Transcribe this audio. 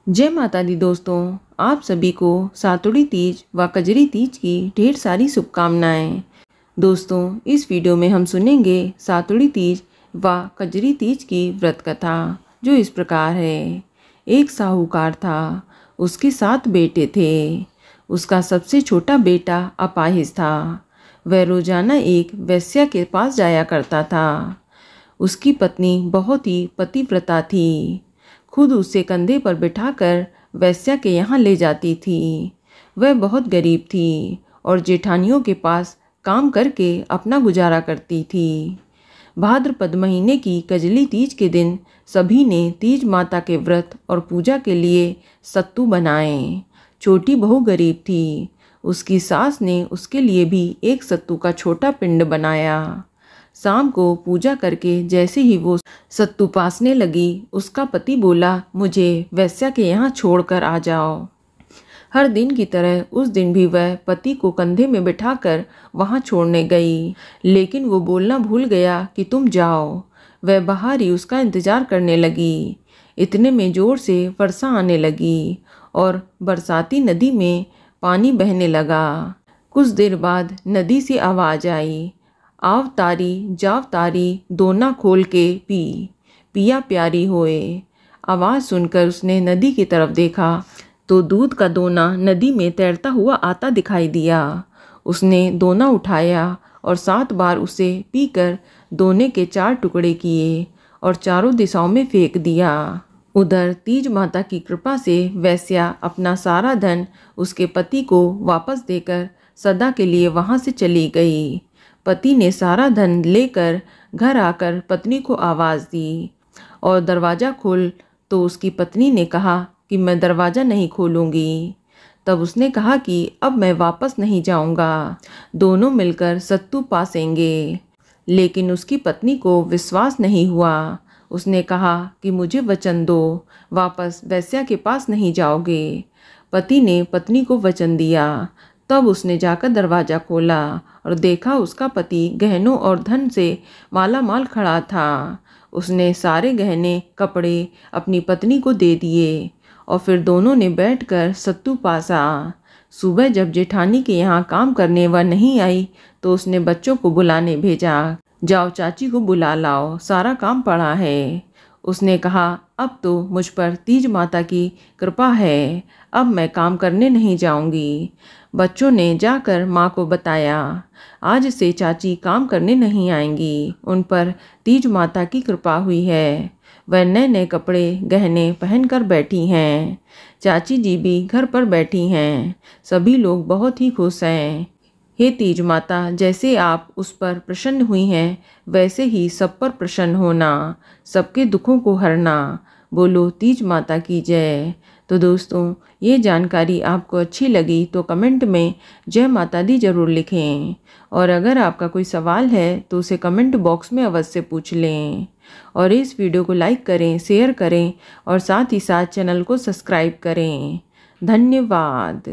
जय माता दी दोस्तों, आप सभी को सातुड़ी तीज व कजरी तीज की ढेर सारी शुभकामनाएं। दोस्तों, इस वीडियो में हम सुनेंगे सातुड़ी तीज व कजरी तीज की व्रत कथा, जो इस प्रकार है। एक साहूकार था, उसके 7 बेटे थे। उसका सबसे छोटा बेटा अपाहिज था। वह रोजाना एक वेश्या के पास जाया करता था। उसकी पत्नी बहुत ही पतिव्रता थी। खुद उसे कंधे पर बिठाकर वेश्या के यहाँ ले जाती थी। वह बहुत गरीब थी और जेठानियों के पास काम करके अपना गुजारा करती थी। भाद्रपद महीने की कजली तीज के दिन सभी ने तीज माता के व्रत और पूजा के लिए सत्तू बनाए। छोटी बहू गरीब थी। उसकी सास ने उसके लिए भी एक सत्तू का छोटा पिंड बनाया। शाम को पूजा करके जैसे ही वो सत्तू पासने लगी, उसका पति बोला, मुझे वेश्या के यहाँ छोड़कर आ जाओ। हर दिन की तरह उस दिन भी वह पति को कंधे में बिठाकर वहाँ छोड़ने गई, लेकिन वो बोलना भूल गया कि तुम जाओ। वह बाहर ही उसका इंतजार करने लगी। इतने में जोर से वर्षा आने लगी और बरसाती नदी में पानी बहने लगा। कुछ देर बाद नदी से आवाज़ आई, आव तारी जाव तारी दोना खोल के पी, पिया प्यारी होए। आवाज़ सुनकर उसने नदी की तरफ देखा तो दूध का दोना नदी में तैरता हुआ आता दिखाई दिया। उसने दोना उठाया और 7 बार उसे पीकर दोने के 4 टुकड़े किए और चारों दिशाओं में फेंक दिया। उधर तीज माता की कृपा से वेश्या अपना सारा धन उसके पति को वापस देकर सदा के लिए वहाँ से चली गई। पति ने सारा धन लेकर घर आकर पत्नी को आवाज़ दी और दरवाज़ा खोल, तो उसकी पत्नी ने कहा कि मैं दरवाज़ा नहीं खोलूँगी। तब उसने कहा कि अब मैं वापस नहीं जाऊँगा, दोनों मिलकर सत्तू पासेंगे। लेकिन उसकी पत्नी को विश्वास नहीं हुआ। उसने कहा कि मुझे वचन दो, वापस वेश्या के पास नहीं जाओगे। पति ने पत्नी को वचन दिया। तब उसने जाकर दरवाज़ा खोला और देखा उसका पति गहनों और धन से माला माल खड़ा था। उसने सारे गहने कपड़े अपनी पत्नी को दे दिए और फिर दोनों ने बैठकर सत्तू पासा। सुबह जब जेठानी के यहाँ काम करने वह नहीं आई, तो उसने बच्चों को बुलाने भेजा, जाओ चाची को बुला लाओ, सारा काम पड़ा है। उसने कहा, अब तो मुझ पर तीज माता की कृपा है, अब मैं काम करने नहीं जाऊंगी। बच्चों ने जाकर माँ को बताया, आज से चाची काम करने नहीं आएंगी, उन पर तीज माता की कृपा हुई है। वह नए नए कपड़े गहने पहनकर बैठी हैं। चाची जी भी घर पर बैठी हैं। सभी लोग बहुत ही खुश हैं। हे तीज माता, जैसे आप उस पर प्रसन्न हुई हैं, वैसे ही सब पर प्रसन्न होना, सबके दुखों को हरना। बोलो तीज माता की जय। तो दोस्तों, ये जानकारी आपको अच्छी लगी तो कमेंट में जय माता दी ज़रूर लिखें। और अगर आपका कोई सवाल है तो उसे कमेंट बॉक्स में अवश्य पूछ लें। और इस वीडियो को लाइक करें, शेयर करें और साथ ही साथ चैनल को सब्सक्राइब करें। धन्यवाद।